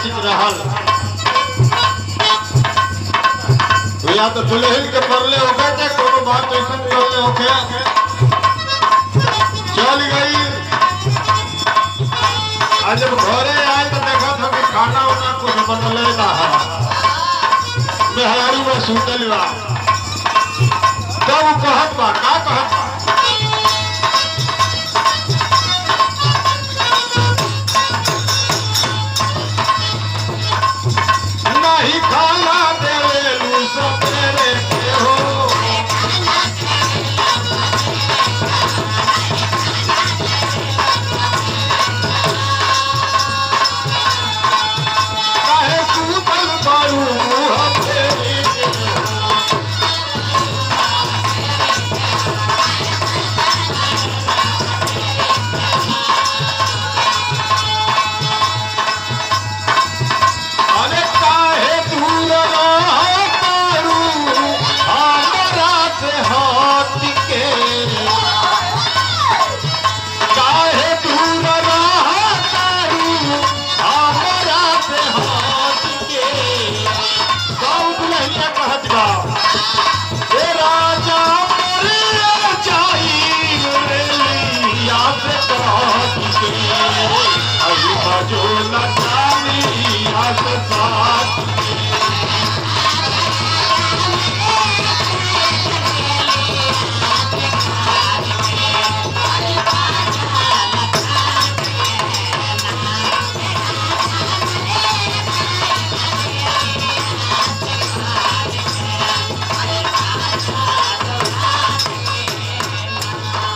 ऐतिहासिक रहल या तो दुल्हन के परले होके चाहे कोनो बात ऐसा करले होके चल गई। आज जब घरे आए तो देखा था कि खाना वाना कुछ बनले ना है, मेहरारू में सुतल बा। तब कहत बा का कहत बा नहीं खाना देवे लू सपने के हो काहे सूतल बारू मुँह फेरी अरे काहे दूर रहतारू हमरा से हट के काहे दूर रहतारू हमरा से हट के सब दुल्हनिया कहत बा ए राजा मरिया जाई रेलिया से कहत के अभी बाजो न जानी आस साथ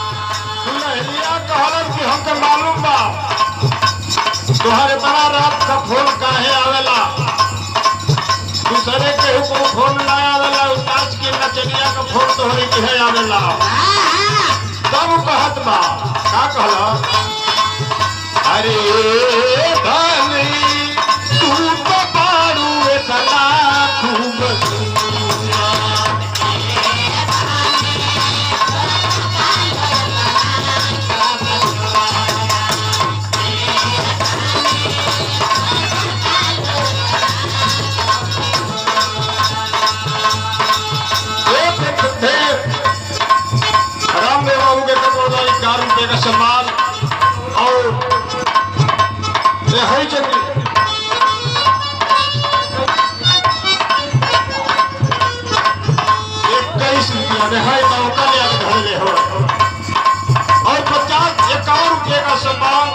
दुल्हनिया कहलन कि हमके मालूम बा तुम्हारे बड़ा रात का फोन काहे आवेला, दूसरे के हुक्म फोन ना आवेला, उताज की नचनिया का फोन तोहरे के है आवेला। तब कहत बा का कहला अरे धनी तू तो बारू इतना खूब रामदेव बाबू के कटोरा 4 रुपये का सामान और 21 रुपया रिहाई का घर ले हो और 51 रुपये का सामान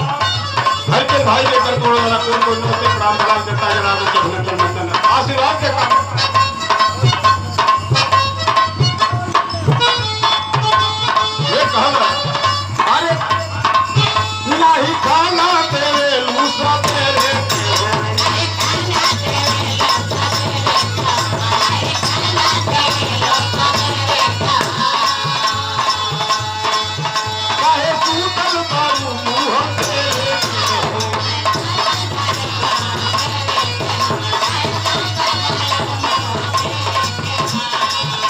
हर के भाई लेकर तोड़ वाला कौन प्राण प्रदान देता है आशीर्वाद के काम अरे नहीं खाना तेरे लूसा तेरे काहे सूतल बारू मुँह तेरे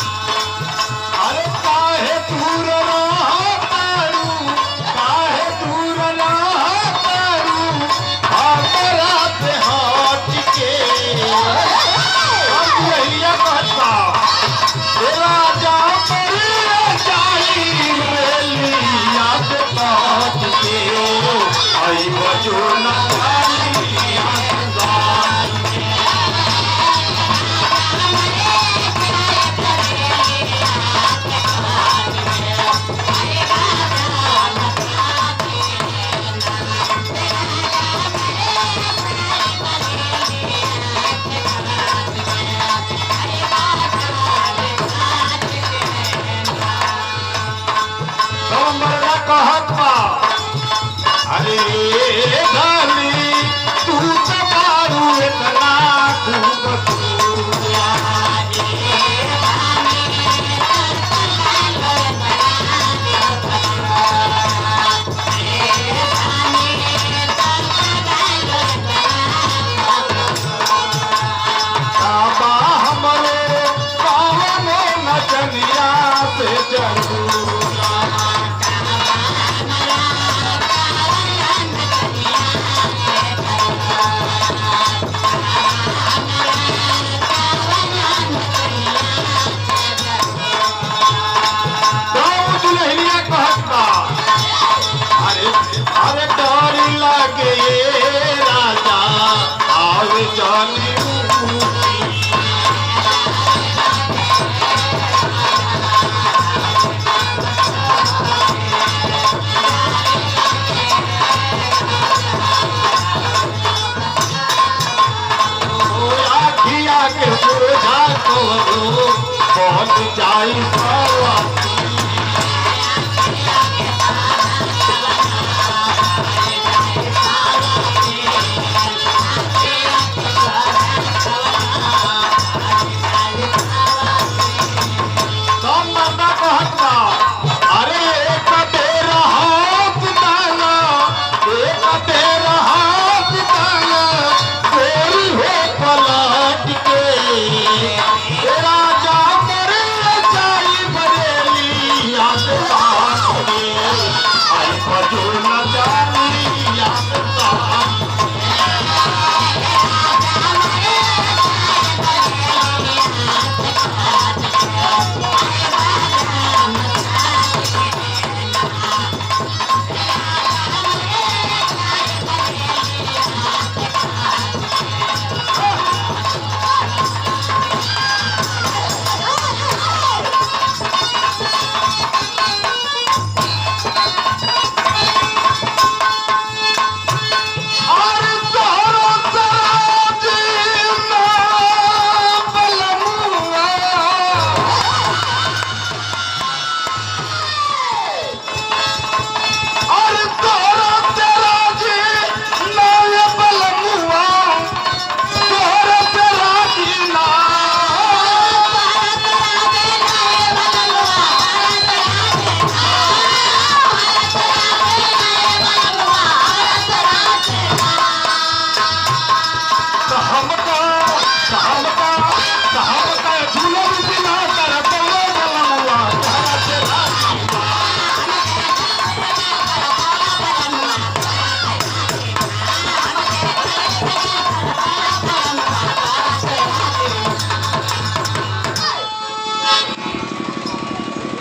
अरे काहे दूर रहतारू काहे दूर रहतारू हमरा से हट के अब यहिया कहता ए राजा मरिया जाई रेलिया से कहत के आई बजो न जानी आसमान मरना कहत बा अरे धनी तू तो बारू इतना खूब बाबा हमरे पावनो नचनिया से जरूर अरे डर लगे राजा आवे जानी आखिया के सोझा को पहुंच जाई सवा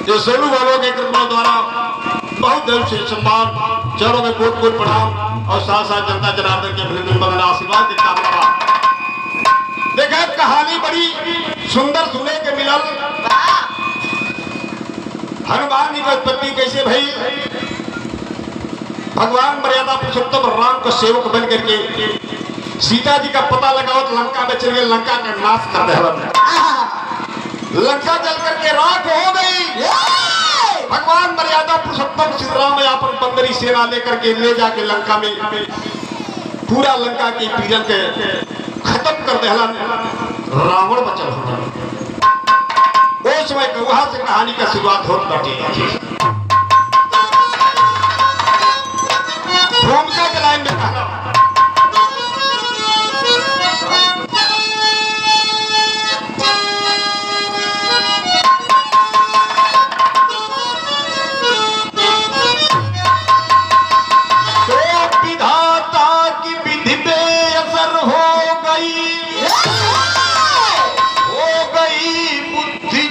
जो सोनू बाबा के कृपा द्वारा बहुत दिल से सम्मान चरणों में कोट कोट प्रणाम और साथ साथ जनता जनार्दन के अभिनंदन बदला आशीर्वाद के कामना। देखा कहानी बड़ी सुंदर सुने के मिलल। हनुमान जी की उत्पत्ति कैसे भई? भगवान मर्यादा पुरुषोत्तम राम का सेवक बन करके सीता जी का पता लगाओ लंका में चल गए, लंका का नाश कर दिया। लंका जल करके राख हो गई। भगवान मर्यादा पुरुषोत्तम श्री राम अपन बंदरी सेना लेकर के ले जाके लंका में पूरा लंका की पीड़न के खत्म कर दिया। रावण बचल होता। उस समय वहां से कहानी का शुरुआत होती बाटे। भूमिका के लाइन में कहा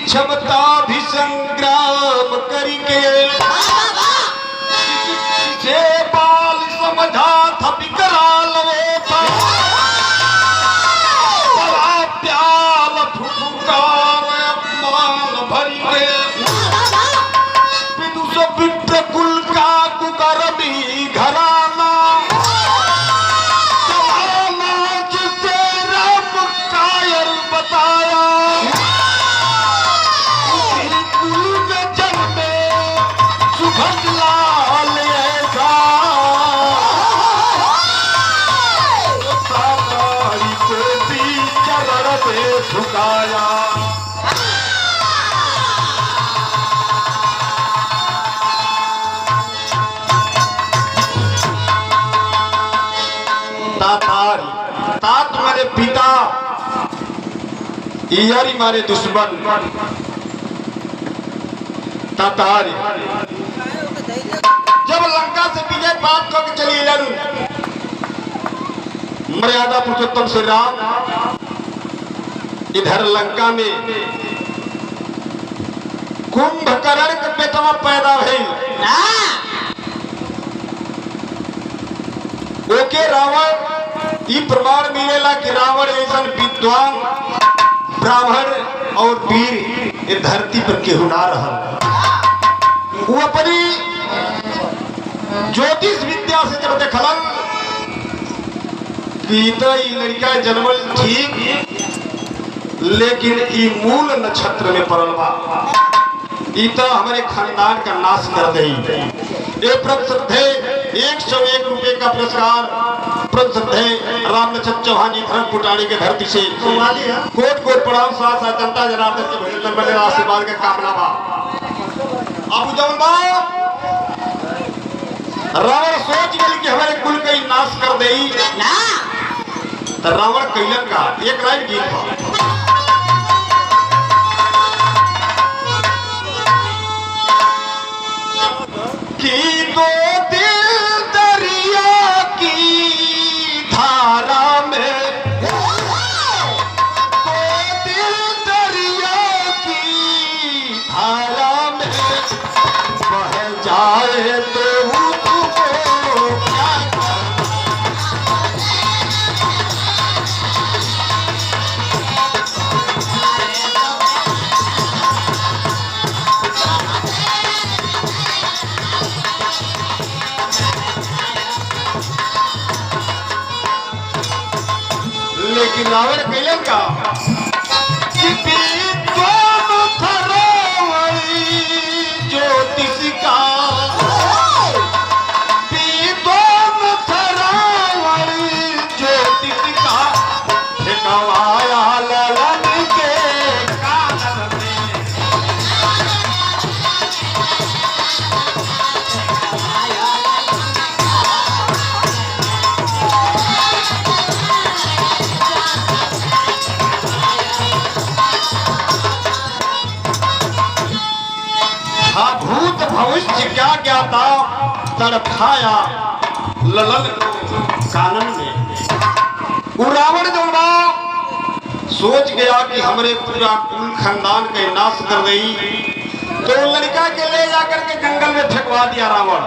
क्षमता भी संग्राम करके से बाल समझा था विकराल होता बड़ा प्याल फुफकार अपमान भर के विदुष विप्र कुल का कुकर्मी घराना चलाना जिसे राम कायर बताया झुकाया। तातारी तात मारे पिता, यारी मारे दुश्मन। तातारी जब लंका से विजय प्राप्त करके चली मर्यादा पुरुषोत्तम श्री राम इधर लंका में कुंभकर्ण के बेटवा पैदा भइल। एके रावण ई प्रमाण मिलेला कि रावण ऐसा विद्वान ब्राह्मण और वीर ये धरती पर केहू ना रहा। वो अपनी ज्योतिष विद्या से जब देखलन कि तो ई लड़का जन्मल ठीक लेकिन ई मूल नक्षत्र में पड़ल बा, ई तो हमारे खानदान का नाश कर दे। ये प्रसिद्धे 101 रुपए का पुरस्कार प्रसिद्धे रामचंद्र चौहान जी धर्म पुटाड़ी के धरती से कोट कोट प्रणाम साथ साथ जनता जनार्दन के भजन बने आशीर्वाद के कामना बा। अब जौन बा रावण सोच गई कि हमारे कुल का नाश कर दे ना, तो रावण कैलन का एक लाइन गीत बा। कि दो दिल दरिया की धारा में, दो दिल दरिया की धारा में बह जाए तो उसको क्या लेकिन रावण कैलन का ज्योतिष का ज्योतिष का ठिकवाया ललन के कानन में। भूत भविष्य क्या ज्ञाता तड़फाया ललन कानन में। वो रावण जो सोच गया कि हमरे पूरा कुल खानदान का नाश कर गई, तो लड़का के ले जाकर के जंगल में फेंकवा दिया रावण।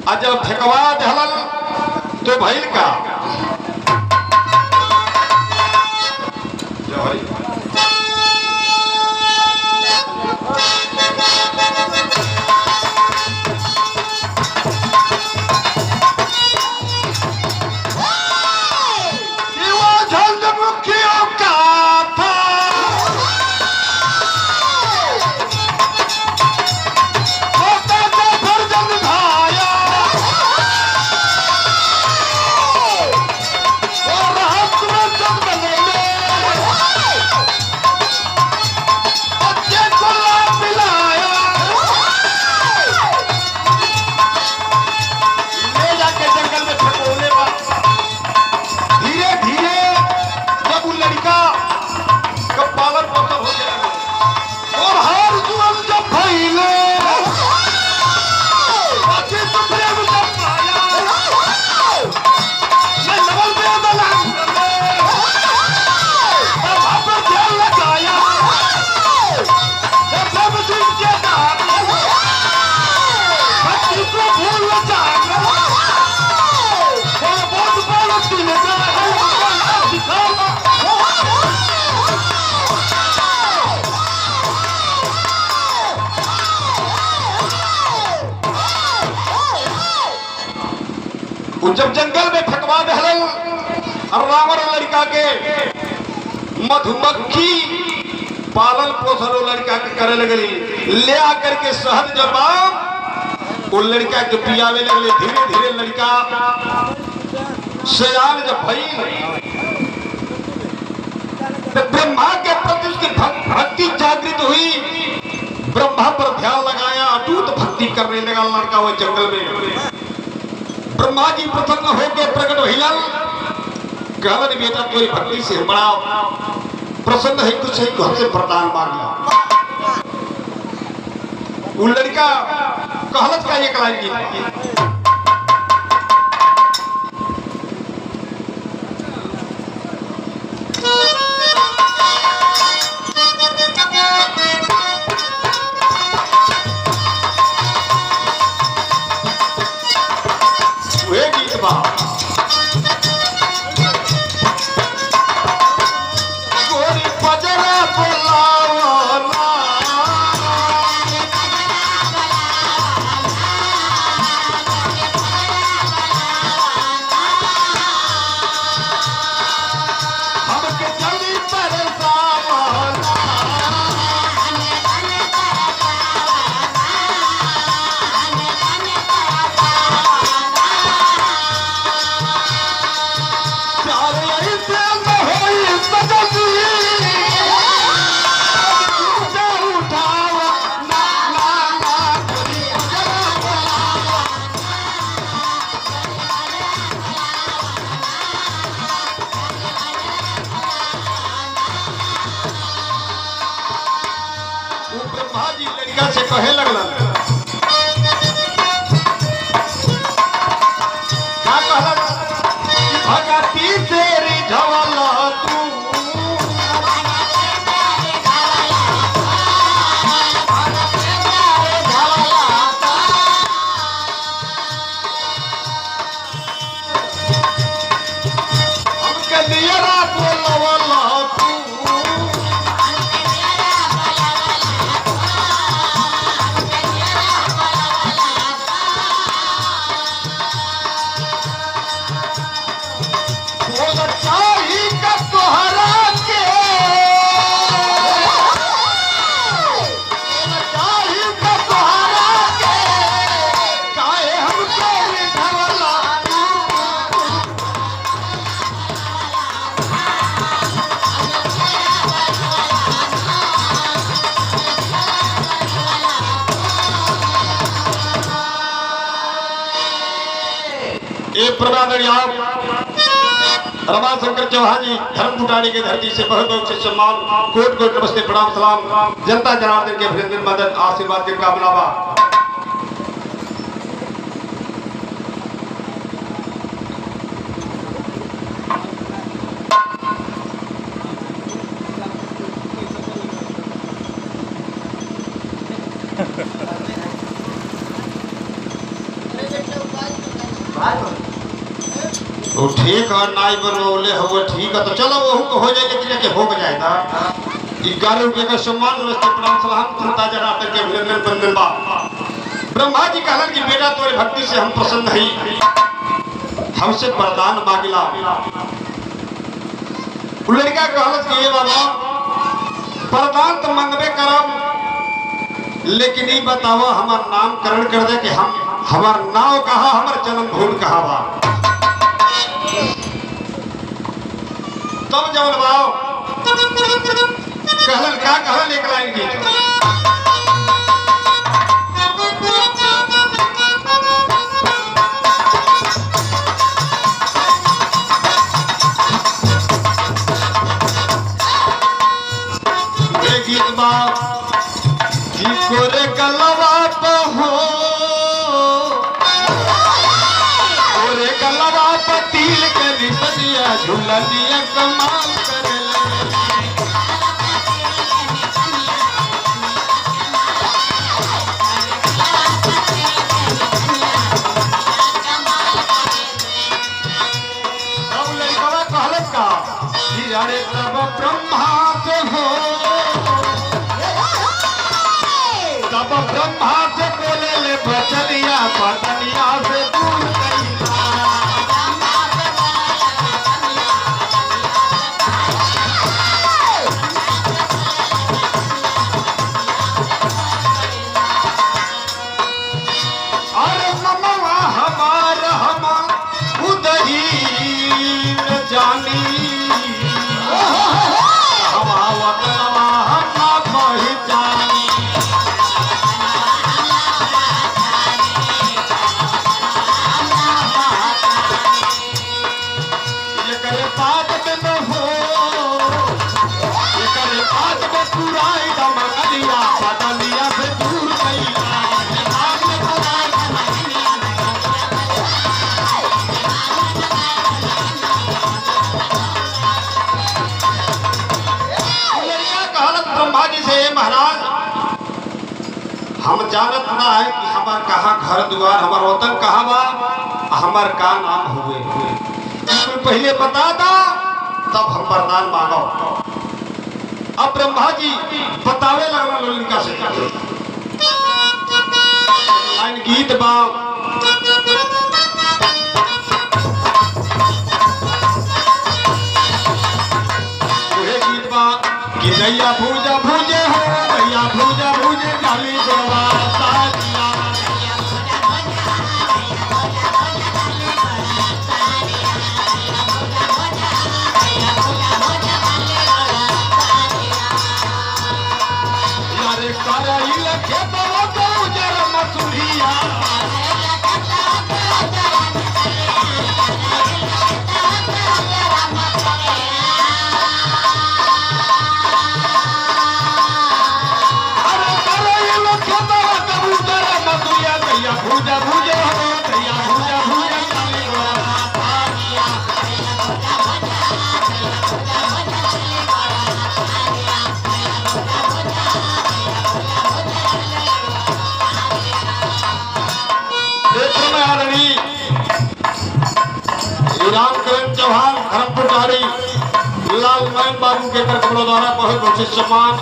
और जब फेंकवा दहलन तो भइल का जब जंगल में फेंकवा दहलन और रावण लड़का के मधुमक्खी पालन पोषण लड़का के करे लगली, ले आकर के शहद जब वो लड़का के पियावे लगले। धीरे धीरे लड़का सयान जब भइल तो ब्रह्मा के प्रति उसकी भक्ति जागृत हुई, ब्रह्मा पर ध्यान लगाया, अटूट भक्ति करने लगा लड़का वो जंगल में। ब्रह्मा जी प्रसन्न होकर प्रकट हिलन कहलन बेटा कोई भक्ति से बड़ा प्रसन्न है, कुछ है तो हमसे वरदान मांग ला। वो लड़का कहलत का एक लाइन गीत वे गीत बा कहे लगलन का कहलन भगती तेरी झवला तू हमके दियरा बोलवला तू एक प्रणाम रमाशंकर चौहान जी धर्म कुटानी की धरती से बहुत बहुत से सम्मान कोट कोट नमस्ते प्रणाम सलाम जनता जनार्दन के अभिनंदन मदद आशीर्वाद के कामना बा तो ठीक है नाई बनवले हुए ठीक है तो चलो वो को हो जाए लेकिन के हो जाएगा 11 रुपये का सम्मान नमस्ते प्रणाम सलाम जनता जनार्दन के अभिनंदन बंदन बा ब्रह्मा जी कहलन कि बेटा तोरे भक्ति से हम प्रसन्न हई हमसे वरदान मांगला लड़का कहलस कि ये बाबा वरदान तो मांगबे करब लेकिन ये बताओ हमार नामकरण कर दे कि हम हमार नाव कहा हमार जन्म भूमि कहा बा तब जब बाओ कहलन का कहलन एक लाइन गीत गीत बा की कोरे गलवा पे हो कोरे गलवा पे तिल के निसनिया झुलनिया कमाल करेले अब लड़का कहलक का कि अरे तब ब्रह्मा से हो तब ब्रह्मा से बोले ले बचनिया बचनिया से दूर अरे नमवा हमार हम उदही न जानी हवा नमवा हम पहचानी महाराज हम जानत ना है कि हमार कहाँ घर द्वार हमार वतन कहाँ बा हमार का नाम हुए पहले बता दा तब हम वरदान मांगो अब ब्रह्मा जी बतावे लगना ललिका से लाइन गीत बा गीत बा कि नैया भूजा भूजे हो नैया भूजा भूजे जाली गोवा साजिया यारे कराई लखे तो जर मसुरिया भूजा भूजा हो दैया भूजा भूजा चले बड़ा पानिया देखो मैं आदमी रामकरण चौहान खड़गपुर गाड़ी लाल नारायण बाबू के कर द्वारा बहुत बहुत सम्मान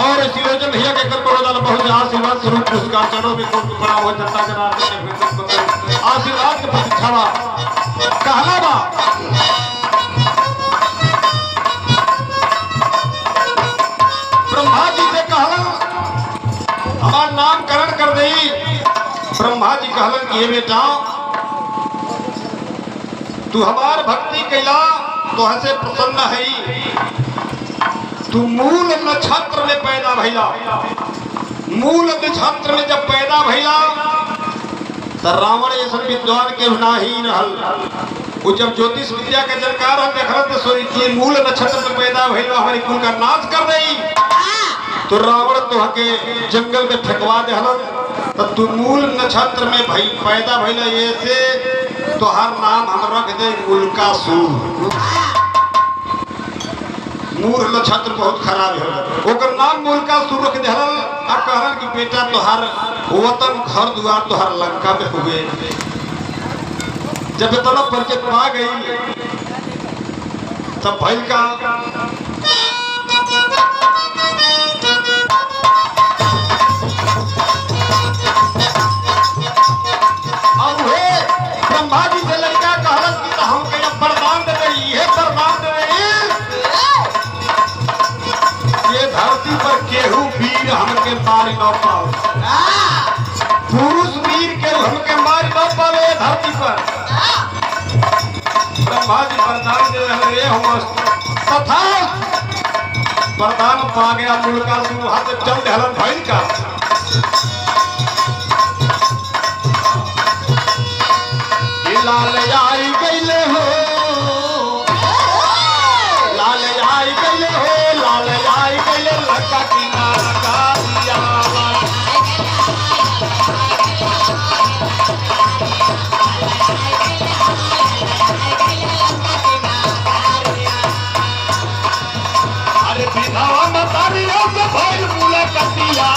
और इस योजना भैया के कर द्वारा बहुत आशीर्वाद स्वरूप पुरस्कार चरणों में बड़ा हुआ जनता जनार्दन आशीर्वाद के प्रतीक्षा कहला बा ब्रह्मा जी से कहला हमारा नामकरण कर दई। ब्रह्मा जी कहलन कि बेटा तू हमार भक्ति कैला तो हसे प्रसन्न है। तू मूल नक्षत्र में पैदा भैला। मूल नक्षत्र में जब पैदा भैला तो रावण ऐसा विद्वान के नाही रहल। वो जब ज्योतिष विद्या के जानकार हम देखल तो सोची मूल नक्षत्र में पैदा भैला हमारी कुल का नाश कर दई। तो रावण तो हके जंगल में फेंकवा देहलन। तो तू मूल नक्षत्र में पैदा भैला ऐसे तो हर नाम हम रख दे मूलकासुर। मूल नक्षत्र बहुत खराब है ओकर नाम मूलकासुर रख देहलन। अब कहलन कि बेटा तोहार वतन घर द्वार तोहार लंका में हुए। जब इतना परिचय पा गई तब भैल का ब्रह्मा जी से लड़का कहलन कि हम कहीं वरदान दे रही है वरदान दे रही ये धरती पर केहू वीर हमके मार न पाओ। पुरुष वीर के हमके मार न पावे धरती पर। ब्रह्मा जी वरदान दे रहे हम तथा वरदान पा गया मूलकासुर हाथ चल दहलन भइल का लाल आई गईले हो लाल आई गईले हो लाल आई गईले लड़का की नाका दिया अरे विधवा मतारिया से भइल मुलाकातिया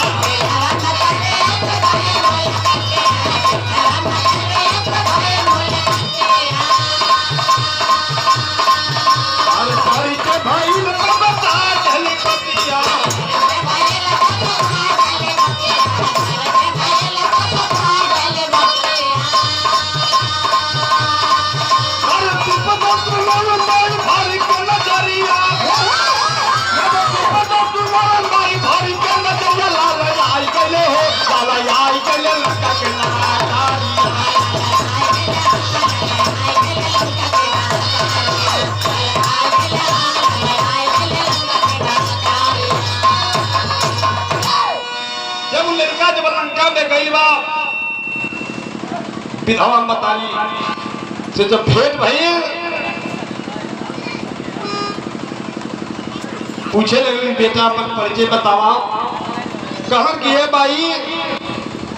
विधवा मतारी से जब भेंट भइल पूछे लगे बेटा अपन परिचय बतावा। कहन कि हे भाई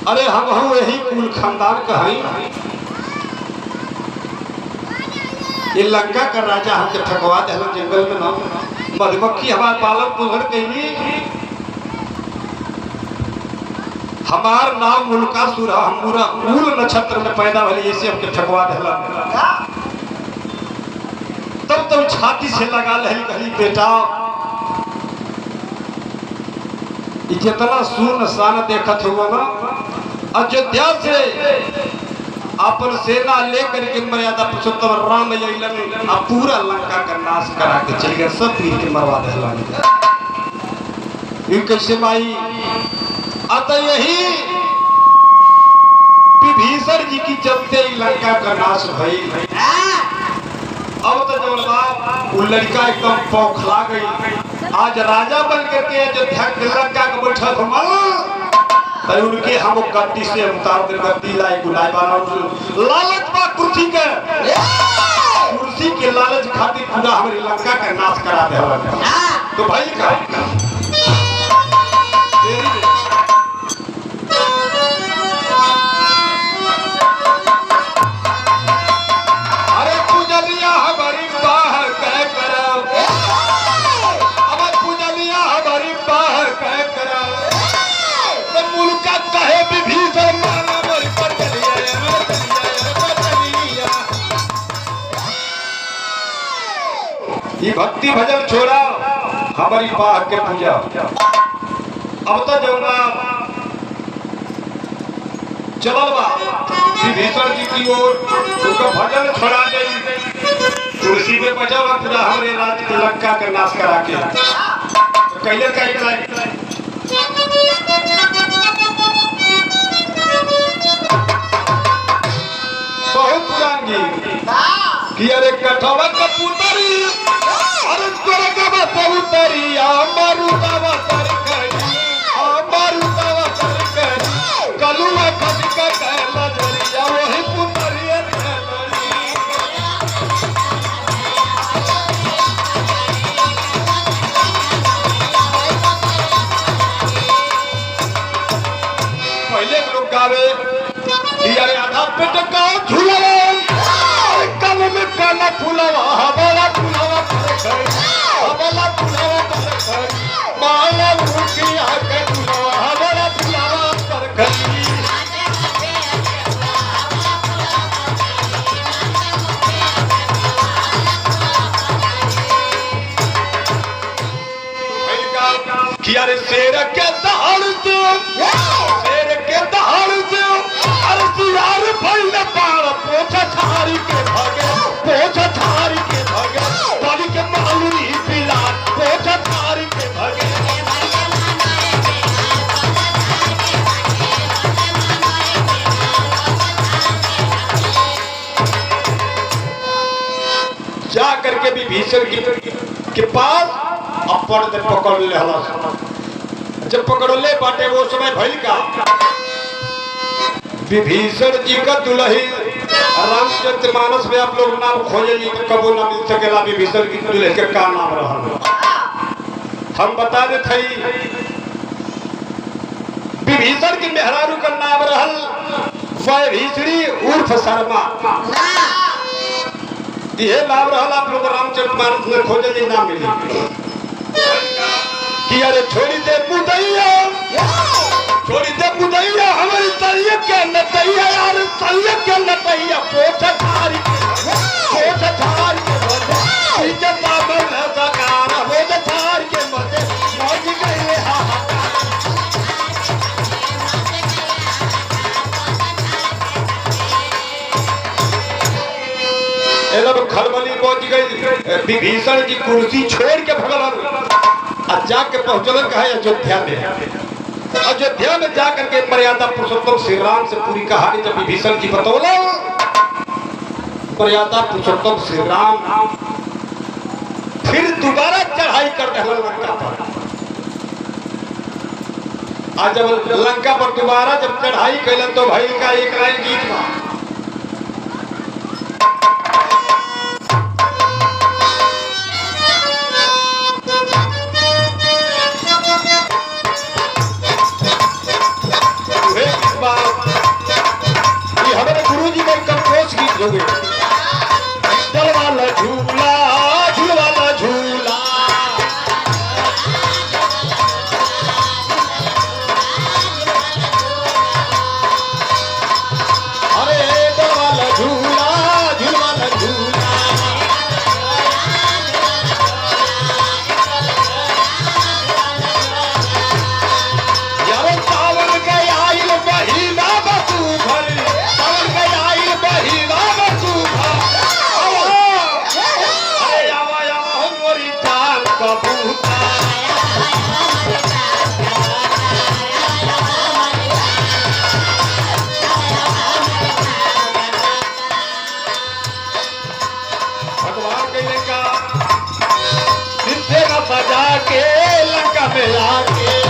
अरे हम हूँ यही कुल खानदान का हई। ये लंका का राजा हमके ठकवा दिया जंगल में ना मधुमक्खी हमारे पालन पोषण कैली। हमार नाम मूलकासुर हम पूरा मूल नक्षत्र में पैदा भले ऐसे हमके ठकवा दिला। तब तब छाती से लगा लहली कहली बेटा जितना सुन सान देखत हुआ ना अयोध्या से अपन सेना लेकर के मर्यादा पुरुषोत्तम राम अइलन आ पूरा लंका का नाश करा के चल गए। सब पीर के मरवा दिला। कैसे माई अतः यही विभीषण जी की चलते लंका का नाश भई। अब तो जब वो लड़का एकदम पौखला गई। आज राजा बन करके अयोध्या के लंका का बैठा था उनके हम गद्दी से उतार दे गद्दी लाई गुलाई वाला लालच बा कुर्सी के कुर्सी के लालच खातिर पूरा हमारी लंका का नाश करा दे। तो भाई का भक्ति भजन छोड़ा हमारी बाह के पूजा। अब तो जमुना चलल बा विभीषण जी की ओर, उनका भजन छोड़ा दे, कुर्सी पे बचा हुआ पूरा हमारे राज्य के लंका का नाश करा के कैले का बहुत पुरान गीत कि अरे कठवा कपूतरी अरे तोरे का बसउतरी अमरुदवा सरकरी अमरुदवा सरकरी कलुआ खटका कहला जरिया वही पुतरिया पहले लोग गावे अरे आधा पेट का झूलवा कल में काला फूलवा हवाला फूलवा हवाला फूलवा माला मुखिया के फूलवा हवाला फूलवा पर खली कि अरे शेर के दहाड़ से शेर के दहाड़ से अरे सियार भइल पार पोछा छारी के भागे पोछा छारी के भागे पानी के मालूरी पिला पोछा छारी के भागे जा करके विभीषण के पास अपन ने पकड़ ले हला। जब पकड़ ले बाटे वो समय भइल का विभीषण जी का दुल्ही रामचरितमानस में आप लोग नाम खोजेंगे तो कबो ना मिल सकेला विभीषण की दुल्हे के का नाम रहा। हम बता दे थई विभीषण की मेहरारू का नाम रहल वैभीषणी उर्फ शर्मा। ये नाम रहल आप लोग रामचरितमानस में खोजेंगे ना मिली कि अरे छोड़ी दे बुदैया हमारी तैया के नतैया यार तैया के नतैया पोछा छारी के पीछे बाबर है सकार हो जा छारी के मजे मौज गए एलब खलबली पहुंच गई। विभीषण जी कुर्सी छोड़ के भगवान आज जाके पहुंचलन कहा अयोध्या में। अयोध्या में जाकर के मर्यादा पुरुषोत्तम श्री राम से पूरी कहानी जब विभीषण जी बतौला मर्यादा पुरुषोत्तम श्री राम फिर दोबारा चढ़ाई कर रहे लंका पर। आज जब लंका पर दोबारा जब चढ़ाई कैलन तो भाई का एक लाइन गीत था हमारे गुरु जी का कंपोज गीत हो गए चल वाला झूला झूला झूला अरे दल वाला झूला झूला झूला यार सावन के आइल महीना बसू भर भगवान कहने का सजा के लंका में आके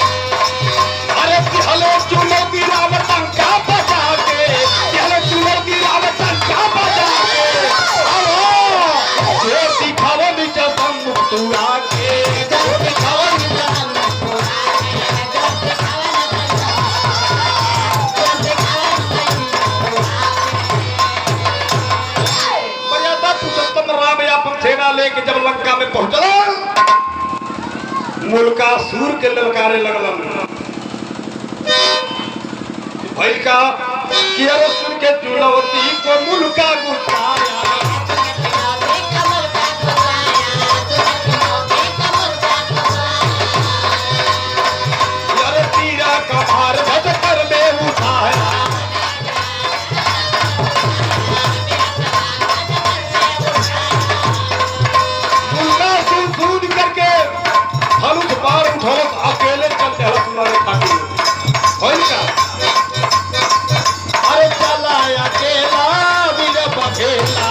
अरे हलो चुनो की रावत लंका बचा के हलो चुनो की रावत लंका बचा के दिखावा नीचे बम तुड़ा के दिखावा सेना लेके जब लंका में पहुंचला मुल्कासुर के ललकारे लगलन भाई का कि अरे सुन के चुनौती को मुल्का गुस्साया अरे तीरा का भार भटकर में उठाया मुल्का सुन करके हलुस पार उठो अकेले चलते हैं तुम्हारे खातिर भाई का अरे चला अकेला बिना बखेला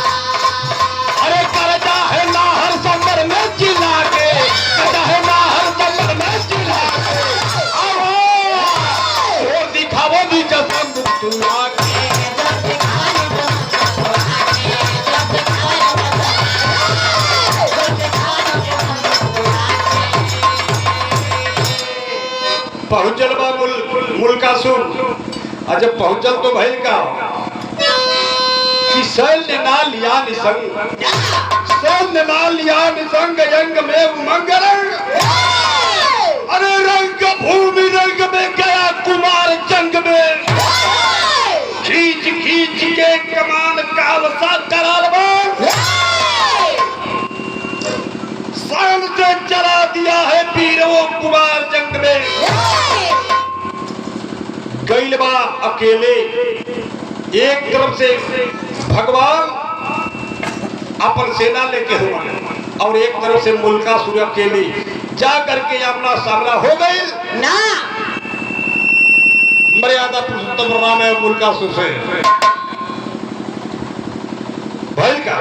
अरे करता है नाहर समर में चिल्ला के करता है नाहर समर में चिल्ला के और दिखावो भी जसम दुआ पहुंचल बा मुल्का सुन आज पहुंचल तो भइल का कि सैन्य ना लिया निसंग सैन्य ना लिया निसंग यंग में उमंग रंग अरे रंग भूमि रंग में गया कुमार जंग में खींच खींच के कमान काल सा कराल शान से चला दिया है पीरों कुमार जंग में गैलबा अकेले एक तरफ से भगवान अपन सेना लेके हुआ और एक तरफ से मुल्का सूर्य अकेले जा करके अपना सामना हो गए ना मर्यादा पुरुषोत्तम राम है मुल्का सूर्य से भइल का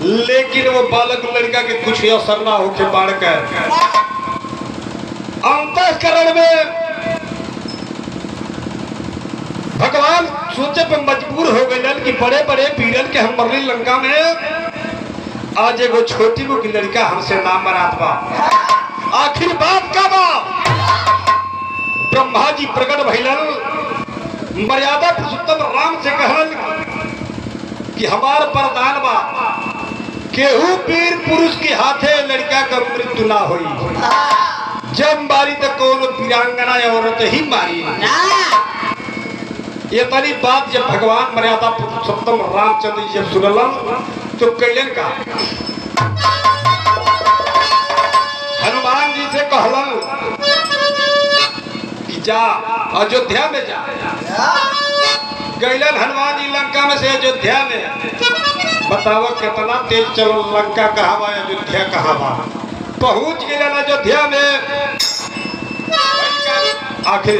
लेकिन वो बालक लड़का के कुछ असर ना होके बाढ़ कर अंतःकरण में भगवान सोचे पे मजबूर हो गए कि बड़े बड़े पीरन के हम मरली लंका में आज एगो छोटी गो की लड़का हमसे नाम मरात बा आखिर बात का बा ब्रह्मा जी प्रकट भइलन मर्यादा पुरुषोत्तम राम से कहलन कि हमार वरदान बा केहू वीर पुरुष के हाथे लड़का का मृत्यु ना होई जब मारी तो कौन वीरांगना औरत ही मारी ये तनी बात जब भगवान मर्यादा पुरुषोत्तम रामचंद्र जी जब सुनलन तो कैलन का हनुमान जी से कहलन जा अयोध्या में जा। गैलन हनुमान जी लंका में से अयोध्या में। बताओ कितना तेज चलो, लंका कहाँ बा अयोध्या कहाँ बा। पहुंच गए अयोध्या में। आखिर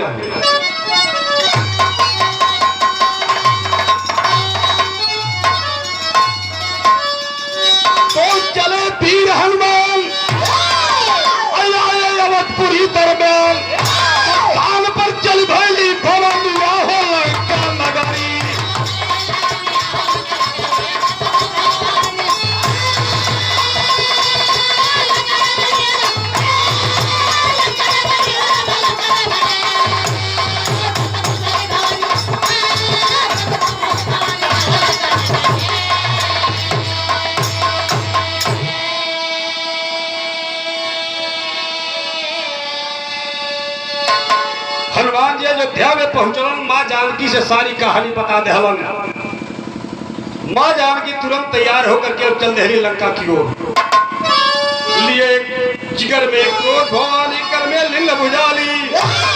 तो चले वीर हनुमान अवधपुरी दरबार स्थान पर चल भैली भवन हो लंका नगरी। हनुमान जी अयोध्या में पहुंचलन। माँ जानकी से सारी कहानी बता दहलन। माँ जानकी तुरंत तैयार होकर के चल दहली लंका की ओर। लिए जिगर में क्रोध भवानी कर में लिंग भुजाली।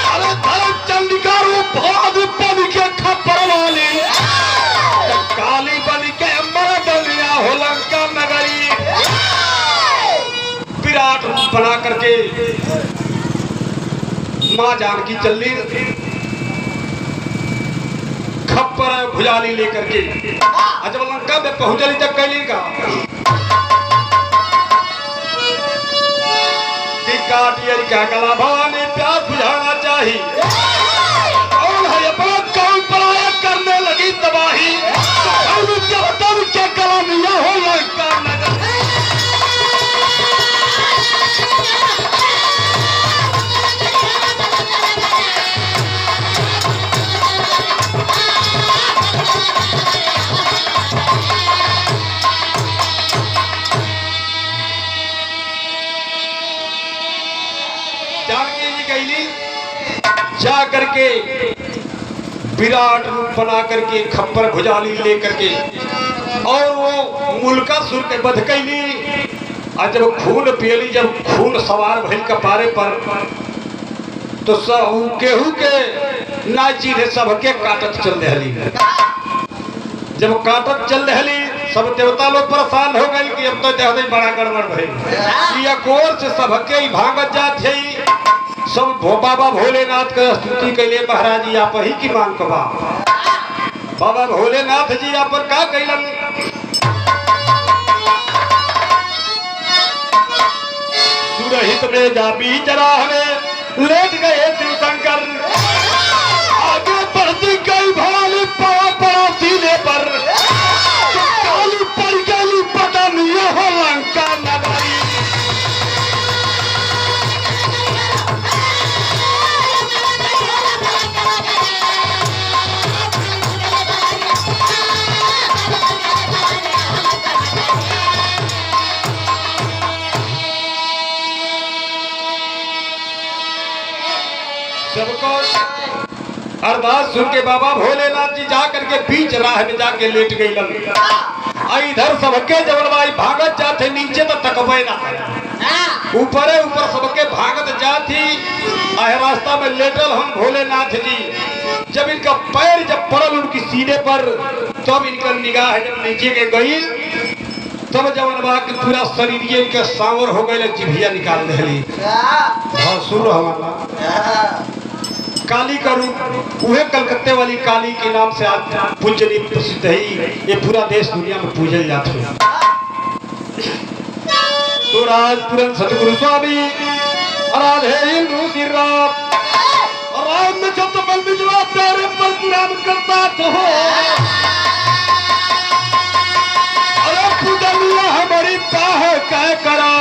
अरे धर्म चंडिका रूप भाग बन के खप्पर वाली। काली बन के मर डलिया हो लंका नगरी। विराट रूप बना करके माँ जानकी चली खप्पर भुजाली लेकर के। जब लंका में पहुंचली तक कैली का का गला भवानी प्यास बुझाना चाहिए। कौन है अपना कौन पराया करने लगी तबाही। क्या गला मिया हो लंका नगर। जा करके विराट रूप बना करके खप्पर भुजाली लेकर के और वो मुल्कासुर के वध कैली। और जब खून पियली, जब खून सवार भइल कपारे पर, तो सब केहू के नाची रे सबके काटत चल रही। जब काटत चल रही सब देवता लोग परेशान हो गए कि अब तो ज्यादा बड़ा गड़बड़ भइल। ये कोर से सबके भागत जात है। सब बाबा भोलेनाथ का स्तुति कैले। महाराज जी आप ही की मांग कबा। बाबा भोलेनाथ जी आप पर का कैलन। सुरहित में जा बीच राह में लेट गए शिव शंकर। आगे बढ़ती गई भवानी पड़ा सीने पर। काली पड़ गई पता नहीं हो लंका नगरी। सबको अरदास सुन के बाबा भोलेनाथ जी जा करके बीच राह में जाके लेट गई। इधर सबके जबरवाई भागत जाते नीचे तो तकबे ना। ऊपरे ऊपर सबके भागत जाती। रास्ता में लेटल हम भोलेनाथ जी। जब इनका पैर जब पड़ल उनकी सीने पर, तब इनका निगाह जब नीचे के गई, तब जब के पूरा शरीर के सांवर हो गए। जिभिया निकाल दे। सुन हमारा काली का रूप वह कलकत्ते वाली काली के नाम से आज पूजनी प्रसिद्ध है। ये पूरा देश दुनिया में पूजल जाते हैं। तो राज तुरंत सतगुरु स्वामी राधे हिंदू श्री राम में जब बल बिजवा प्यारे पर पुराण करता तो हो। अरे पूजनिया हमारी पाह कह करा।